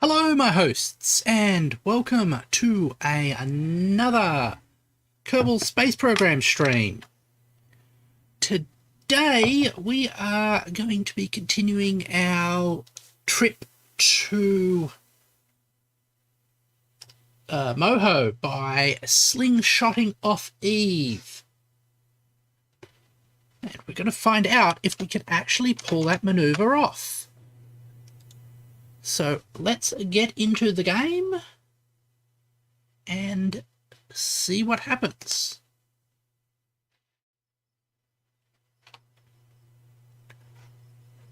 Hello, my hosts, and welcome to another Kerbal Space Program stream. Today, we are going to be continuing our trip to Moho by slingshotting off Eve. And we're going to find out if we can actually pull that maneuver off. So let's get into the game and see what happens.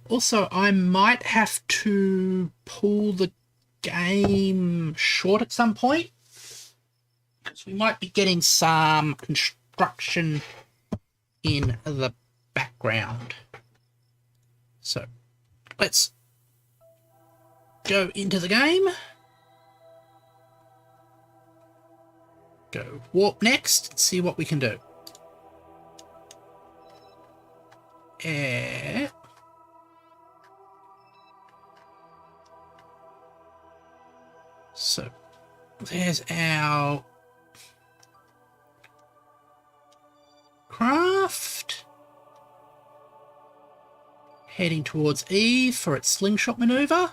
Also, I might have to pull the game short at some point, because we might be getting some construction in the background. So let's go into the game. Go warp next, see what we can do. So there's our craft heading towards Eve for its slingshot maneuver.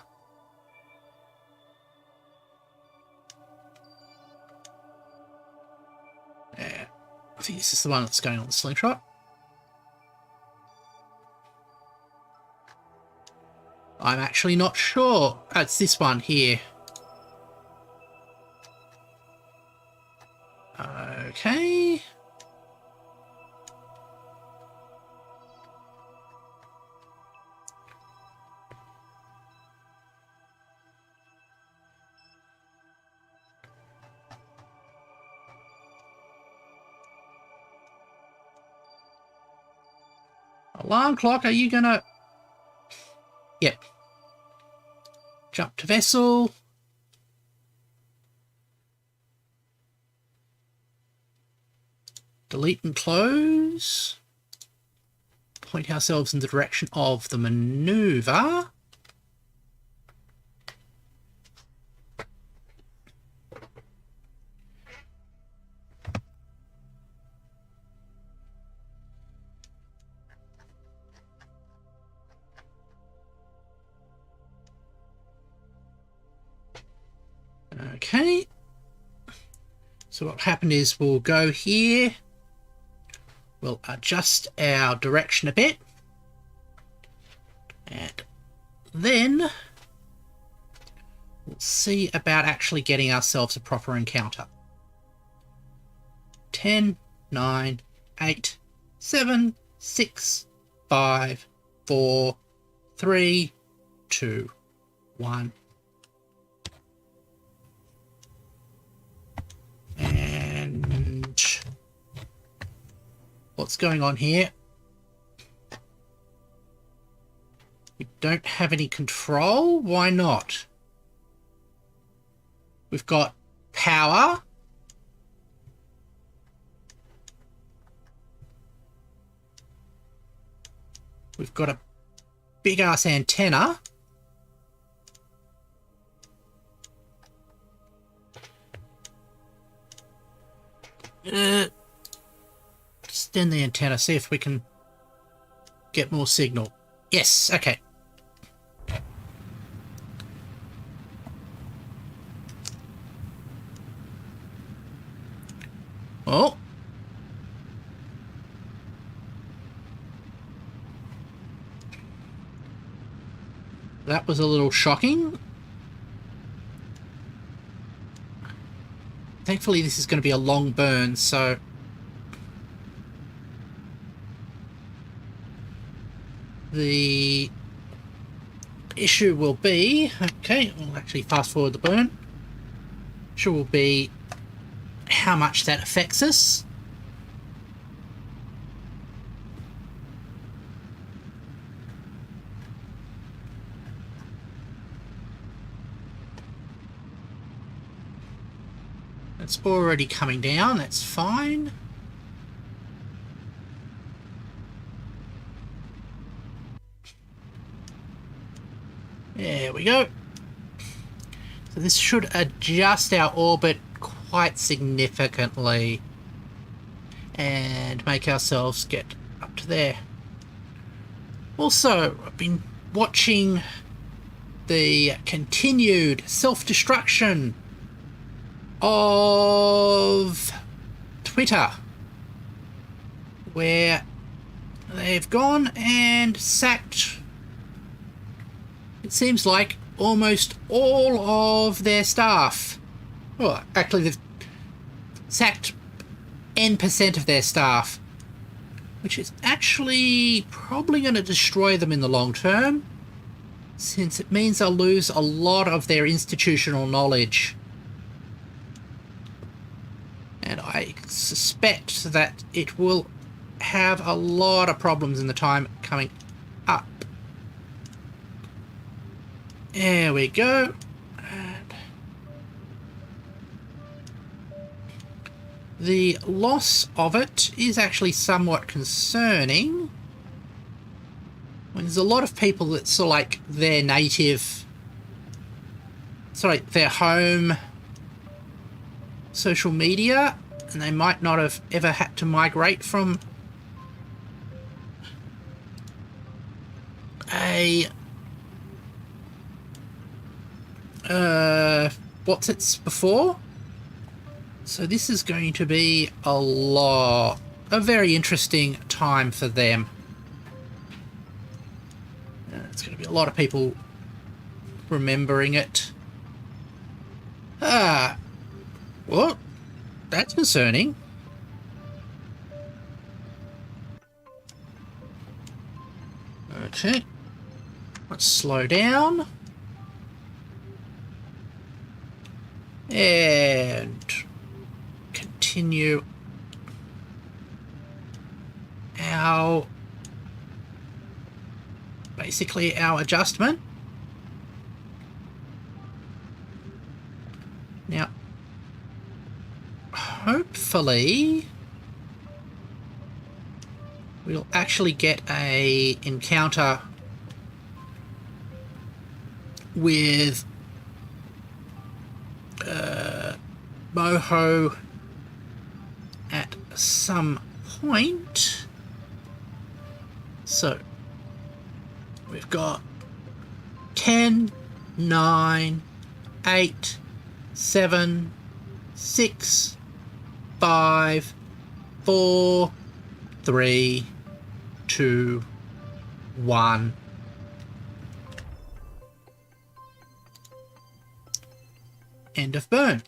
I think this is the one that's going on the slingshot. I'm actually not sure. Oh, it's this one here. Okay. Alarm clock, are you gonna... Yep. Jump to vessel. Delete and close. Point ourselves in the direction of the maneuver. Okay, so what happened is we'll go here, we'll adjust our direction a bit, and then we'll see about actually getting ourselves a proper encounter. 10, 9, 8, 7, 6, 5, 4, 3, 2, 1. And what's going on here? We don't have any control. Why not? We've got power. We've got a big ass antenna. Extend the antenna, see if we can get more signal. Yes, okay. Oh. That was a little shocking. Thankfully, this is going to be a long burn, so... The issue will be... Okay, we'll actually fast forward the burn. Issue will be how much that affects us. It's already coming down, that's fine. There we go. So this should adjust our orbit quite significantly and make ourselves get up to there. Also, I've been watching the continued self-destruction of Twitter, where they've gone and sacked, it seems like, almost all of their staff. Well, actually, they've sacked N% of their staff, which is actually probably going to destroy them in the long term, since it means they'll lose a lot of their institutional knowledge. And I suspect that it will have a lot of problems in the time coming up. There we go. And the loss of it is actually somewhat concerning. When there's a lot of people that sort of like their native, their home social media, and they might not have ever had to migrate from a what's it's before. So this is going to be a very interesting time for them. It's going to be a lot of people remembering it. Well, that's concerning. Okay, let's slow down. And continue basically our adjustment. Now, hopefully we'll actually get a encounter with Moho at some point. So we've got 10, 9, 8, 7, 6, 5, 4, 3, 2, 1. End of burn.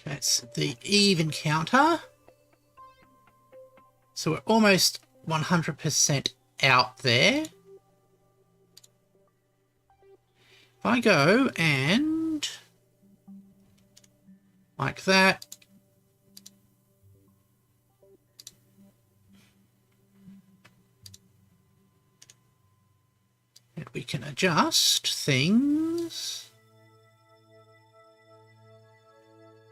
Okay, it's the Eve encounter. So we're almost 100% out there. If I go and like that, and we can adjust things,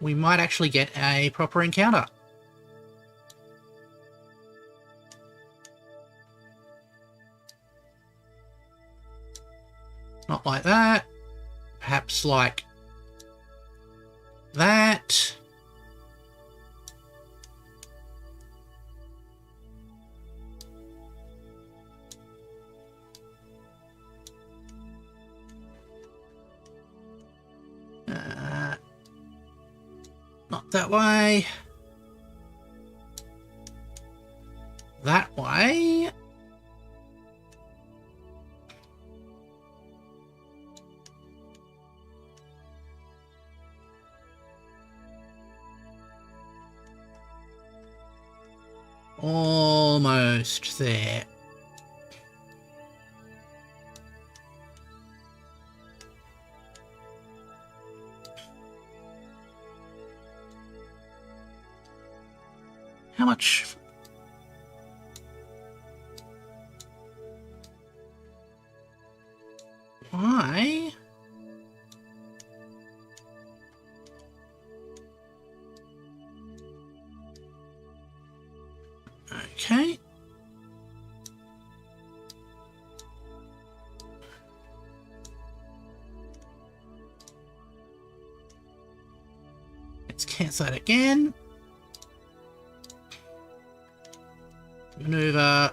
we might actually get a proper encounter. Not like that. Perhaps like that. Not that way. That way. Almost there. How much? Why? Okay. Let's cancel that again. Maneuver.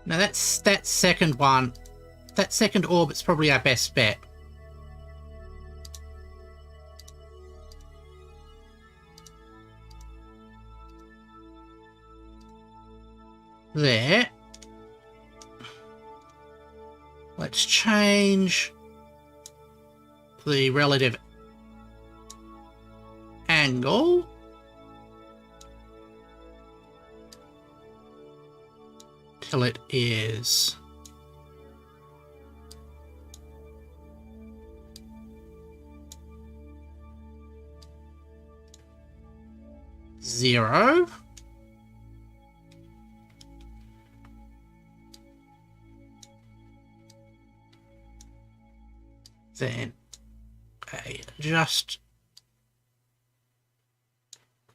Now that's that second one. That second orbit's probably our best bet. There. Let's change the relative angle. Till it is 0. Then adjust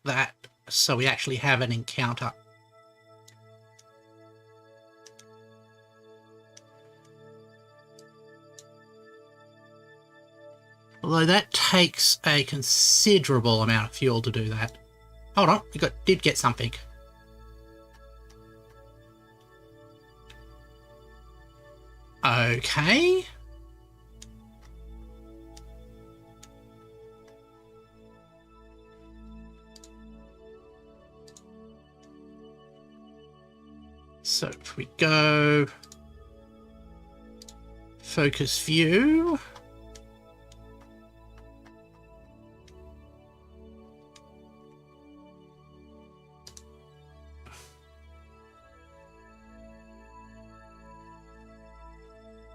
that so we actually have an encounter. Although that takes a considerable amount of fuel to do that. Hold on, we did get something. Okay. So if we go focus view,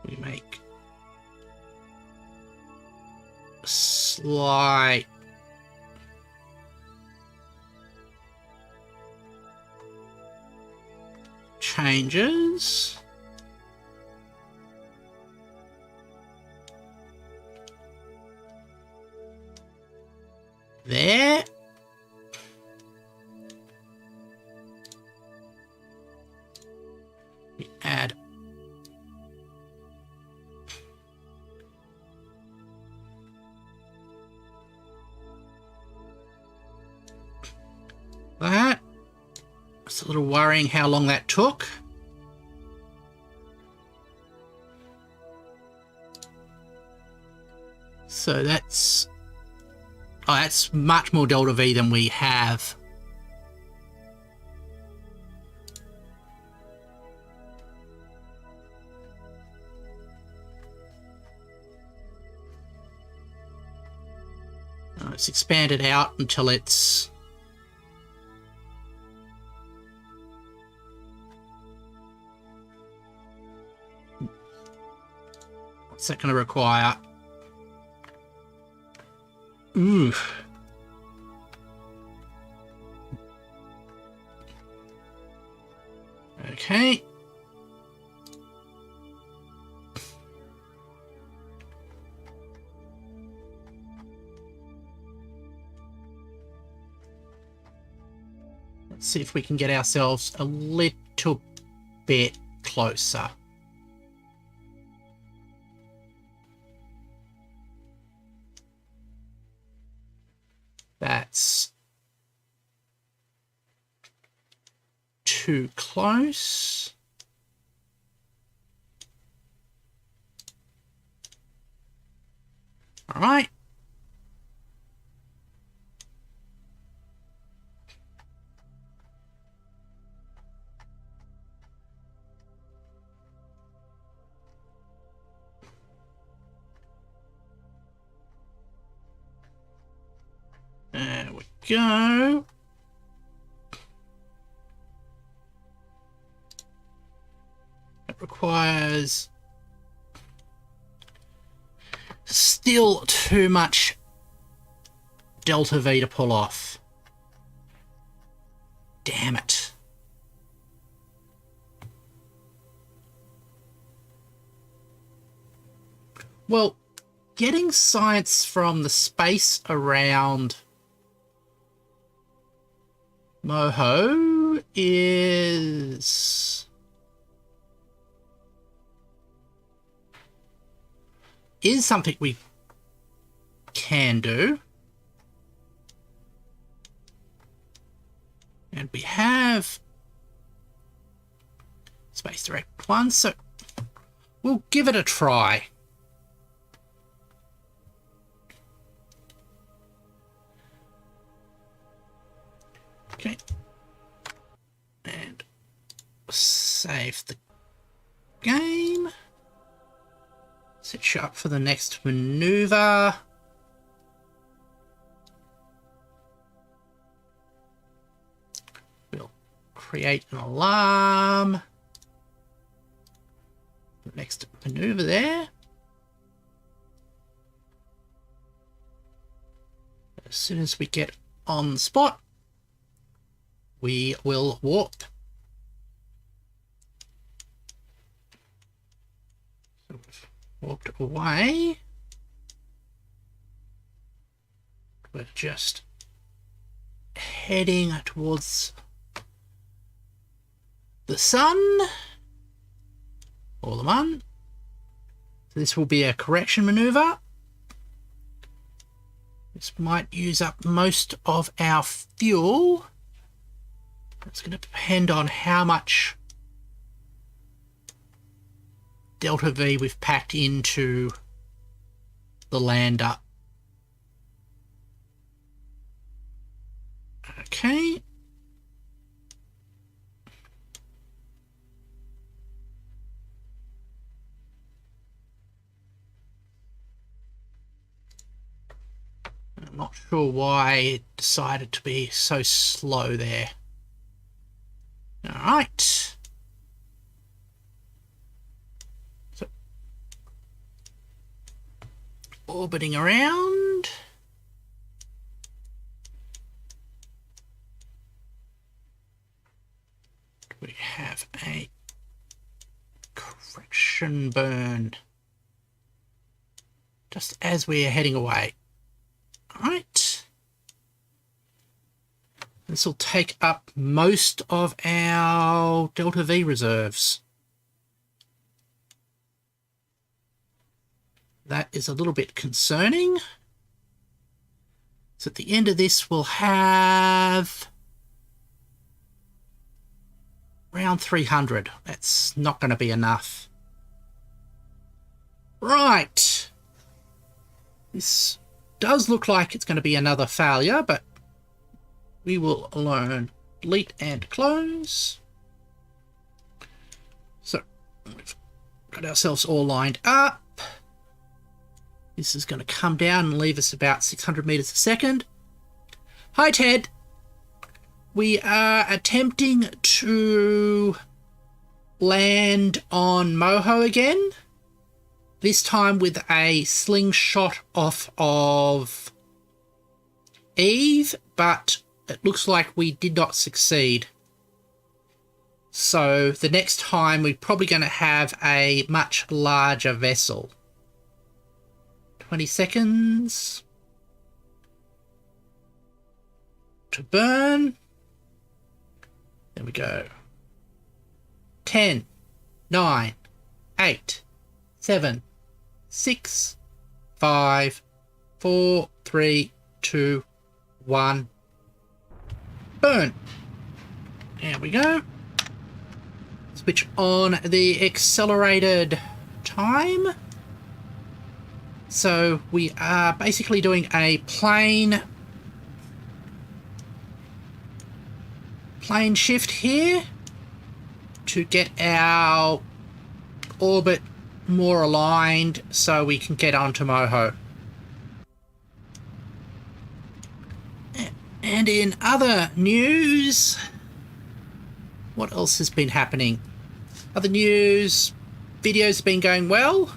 we make a slight changes. There. We add that. It's a little worrying how long that took. So that's much more delta V than we have. Let's expand it out until it's what's that going to require? Ooh. Okay. Let's see if we can get ourselves a little bit closer. That's too close. All right. There we go. It requires still too much delta V to pull off. Damn it. Well, getting science from the space around Moho is something we can do. And we have Space Direct 1, so we'll give it a try. Okay. And save the game. Set you up for the next maneuver. We'll create an alarm. The next maneuver there. As soon as we get on the spot, we will warp. So we've warped away. We're just heading towards the sun, or the moon. So this will be a correction maneuver. This might use up most of our fuel. It's going to depend on how much Delta V we've packed into the lander. Okay. I'm not sure why it decided to be so slow there. All right. So, orbiting around. We have a correction burn just as we are heading away. All right. This will take up most of our Delta V reserves. That is a little bit concerning. So at the end of this, we'll have around 300. That's not going to be enough. Right. This does look like it's going to be another failure, but we will learn delete and close. So we've got ourselves all lined up. This is going to come down and leave us about 600 meters a second. Hi, Ted. We are attempting to land on Moho again. This time with a slingshot off of Eve, but it looks like we did not succeed. So the next time we're probably going to have a much larger vessel. 20 seconds to burn. There we go. 10, 9, 8, 7, 6, 5, 4, 3, 2, 1. Burn. There we go. Switch on the accelerated time. So we are basically doing a plane shift here to get our orbit more aligned so we can get onto Moho. And in other news, what else has been happening? Other news, videos have been going well.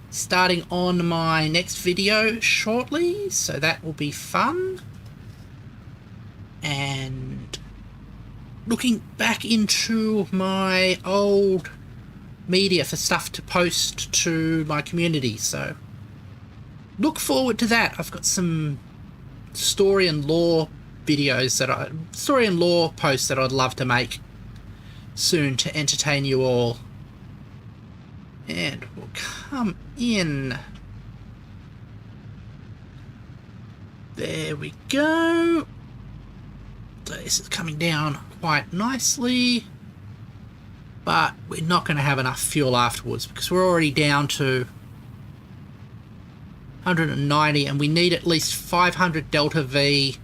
Starting on my next video shortly, so that will be fun. And looking back into my old media for stuff to post to my community. So look forward to that. I've got some story and lore posts that I'd love to make soon to entertain you all. And we'll come in. There we go. So this is coming down quite nicely, but we're not going to have enough fuel afterwards because we're already down to 190 and we need at least 500 Delta V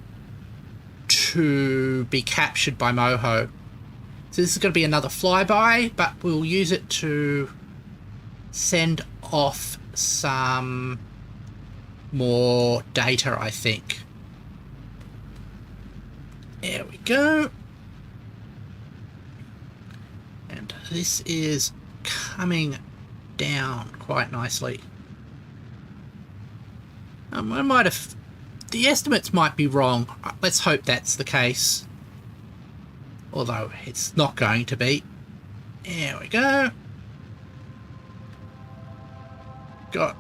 to be captured by Moho. So this is going to be another flyby, but we'll use it to send off some more data, I think. There we go. And this is coming down quite nicely. The estimates might be wrong. Let's hope that's the case. Although it's not going to be. There we go. Got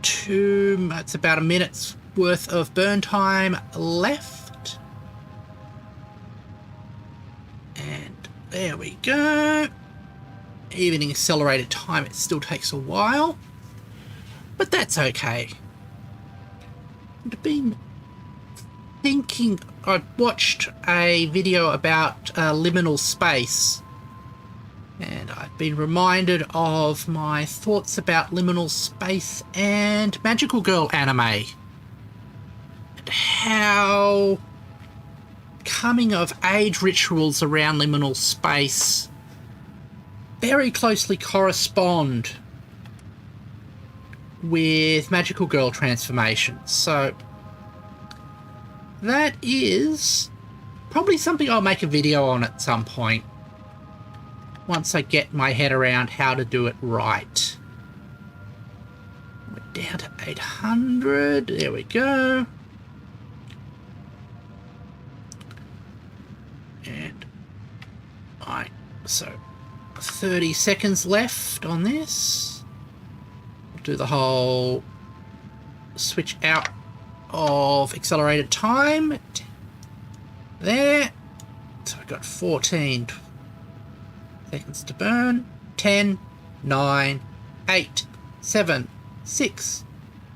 it's about a minute's worth of burn time left. And there we go. Even in accelerated time, it still takes a while. But that's okay. I've been thinking, I watched a video about liminal space. And I've been reminded of my thoughts about liminal space and Magical Girl anime. And how coming of age rituals around liminal space very closely correspond with Magical Girl transformations. So that is probably something I'll make a video on at some point, once I get my head around how to do it right. We're down to 800. There we go. And so 30 seconds left on this. We'll do the whole switch out of accelerated time. There. So we've got 14 seconds to burn. 10, 9, 8, 7, 6,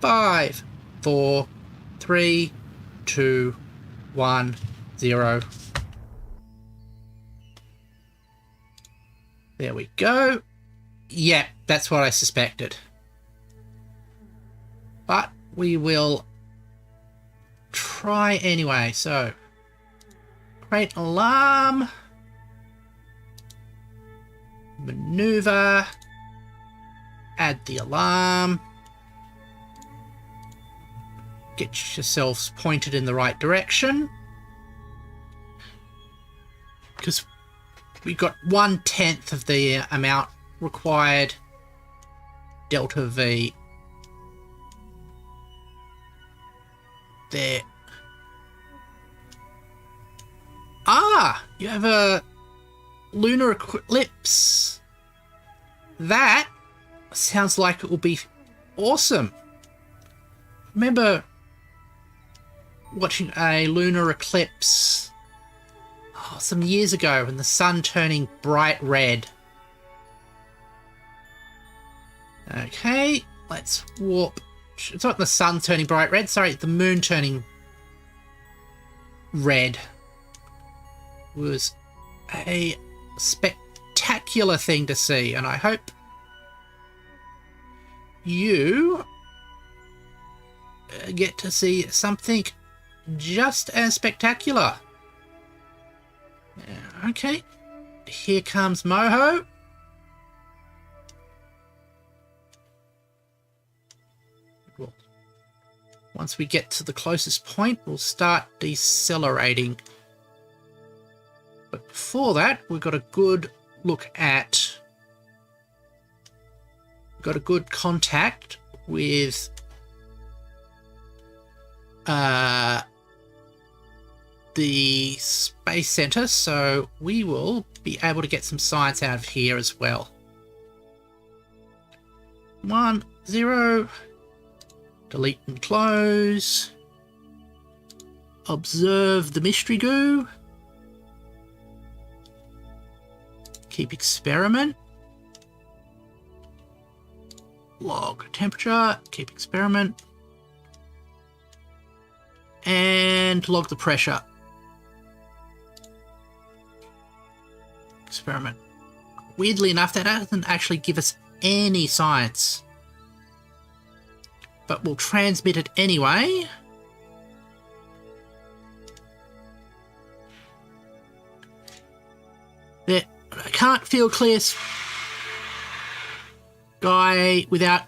5, 4, 3, 2, 1, 0. There we go. Yep, that's what I suspected. But we will try anyway. So, create alarm. Maneuver. Add the alarm. Get yourselves pointed in the right direction. Because we got 1/10 of the amount required Delta V. There. Ah! You have a lunar eclipse. That sounds like it will be awesome. Remember watching a lunar eclipse some years ago, and the sun turning bright red. Okay, let's warp. It's not the sun turning bright red, sorry, the moon turning red. It was a spectacular thing to see, and I hope you get to see something just as spectacular. Okay, here comes Moho. Well, once we get to the closest point, we'll start decelerating. But before that, we've got a good look at... We've got a good contact with... the Space Center, so we will be able to get some science out of here as well. 1, 0. Delete and close. Observe the mystery goo. Keep experiment. Log temperature. Keep experiment. And log the pressure. Experiment. Weirdly enough, that doesn't actually give us any science. But we'll transmit it anyway. There, I can't feel clear sky without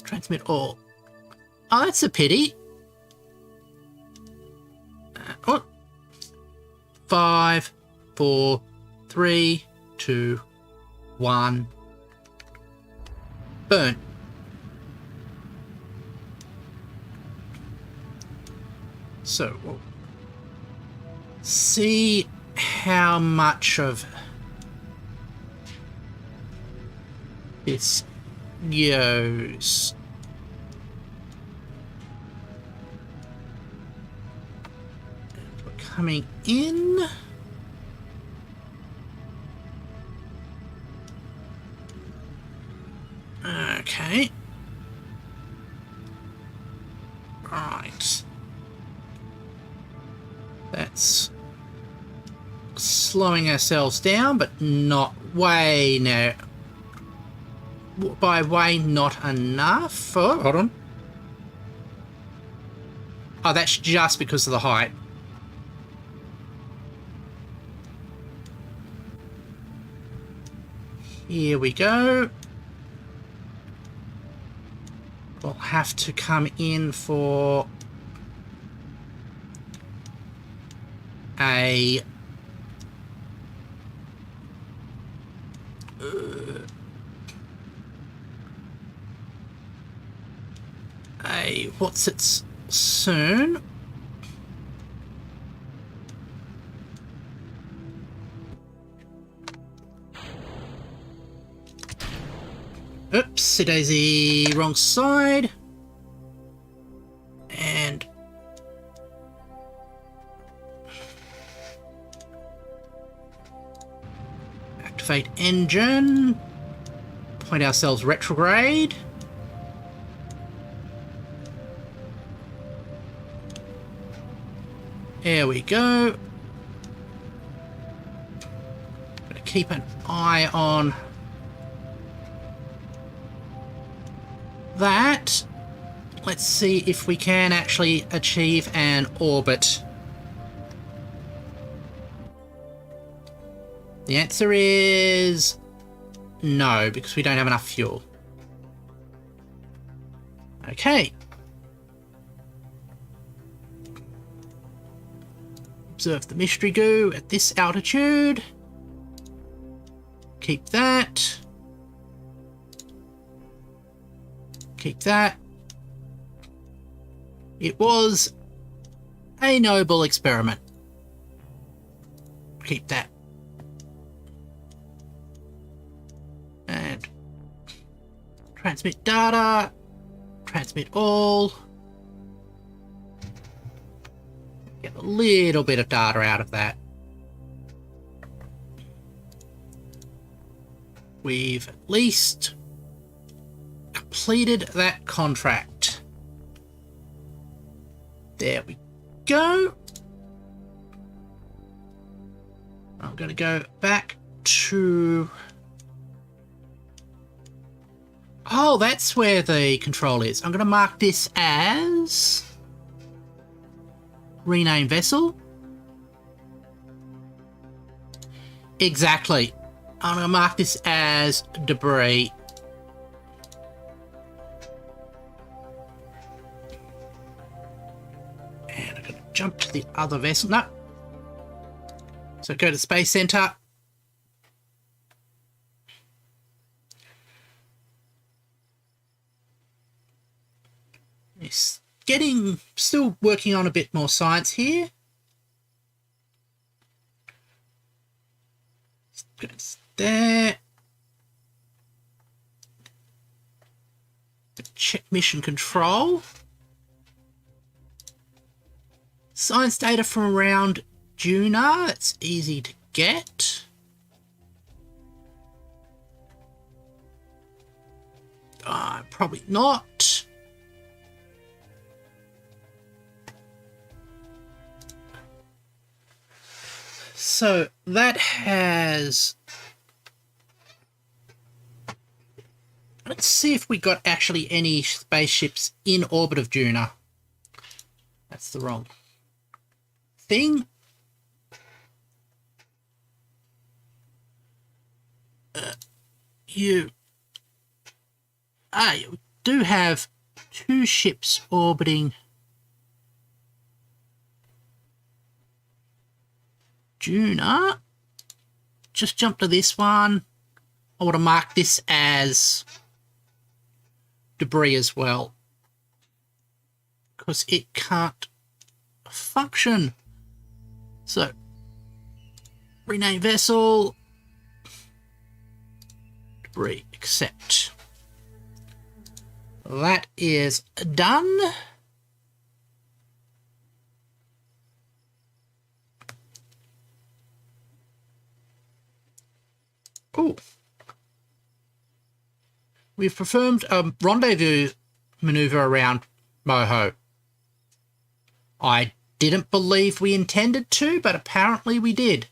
transmit all. Oh, that's a pity. Oh. 5, 4, 3, 2, 1. Burn. So we'll see how much of this goes. And we're coming in. Okay. Right. That's slowing ourselves down, but not way now. By way, not enough. Oh, hold on. Oh, that's just because of the height. Here we go. We'll have to come in for a what's its soon? Oopsie daisy, wrong side. And activate engine. Point ourselves retrograde. There we go. Gotta keep an eye on that. Let's see if we can actually achieve an orbit. The answer is no, because we don't have enough fuel. Okay. Observe the mystery goo at this altitude. Keep that. Keep that. It was a noble experiment. Keep that. And transmit data. Transmit all. Get a little bit of data out of that. We've at least completed that contract. There we go. I'm going to go back to... Oh, that's where the control is. I'm going to mark this as... rename vessel. Exactly. I'm going to mark this as debris. And I'm going to jump to the other vessel. No. So go to Space Center. It's still working on a bit more science here. There. mission control. Science data from around Juna. It's easy to get. Probably not. So that has... Let's see if we got actually any spaceships in orbit of Juna. That's the wrong thing. You do have 2 ships orbiting Juna. Just jump to this one. I want to mark this as debris as well, because it can't function. So, rename vessel, debris, accept. That is done. Oh. We've performed a rendezvous maneuver around Moho. I didn't believe we intended to, but apparently we did.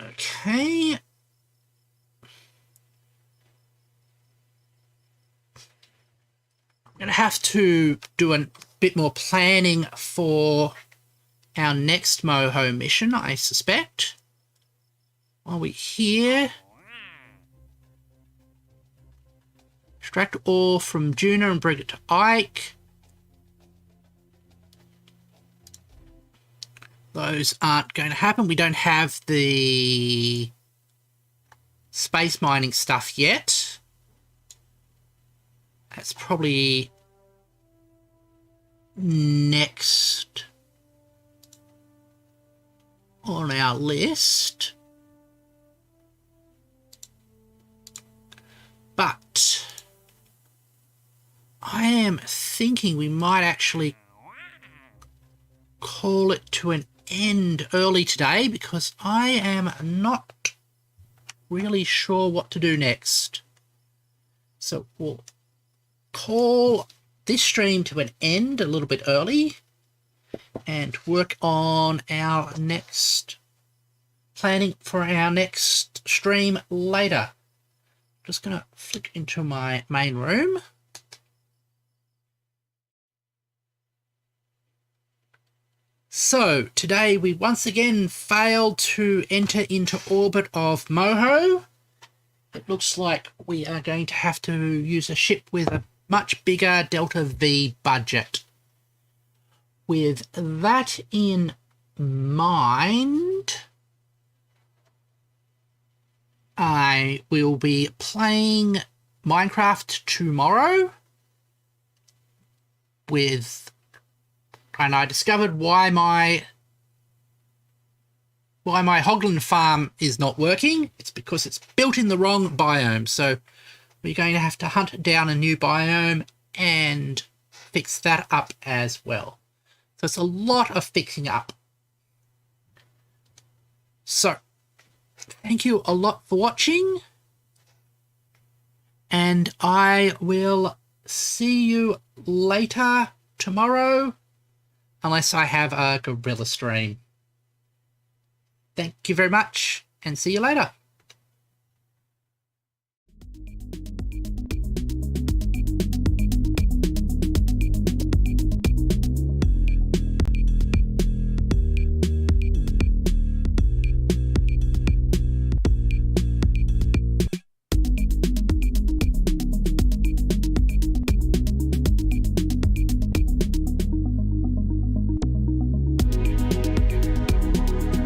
Okay. I'm going to have to do a bit more planning for our next Moho mission, I suspect. While we're here, extract ore from Juna and bring it to Ike. Those aren't going to happen. We don't have the space mining stuff yet. That's probably next on our list. But I am thinking we might actually call it to an end early today, because I am not really sure what to do next. So we'll call this stream to an end a little bit early and work on our next planning for our next stream later. Just going to flick into my main room. So today we once again failed to enter into orbit of Moho. It looks like we are going to have to use a ship with a much bigger Delta V budget. With that in mind, I will be playing Minecraft tomorrow and I discovered why my Hoglin farm is not working. It's because it's built in the wrong biome. So we're going to have to hunt down a new biome and fix that up as well. So it's a lot of fixing up. So thank you a lot for watching, and I will see you later tomorrow, unless I have a gorilla stream. Thank you very much, and see you later.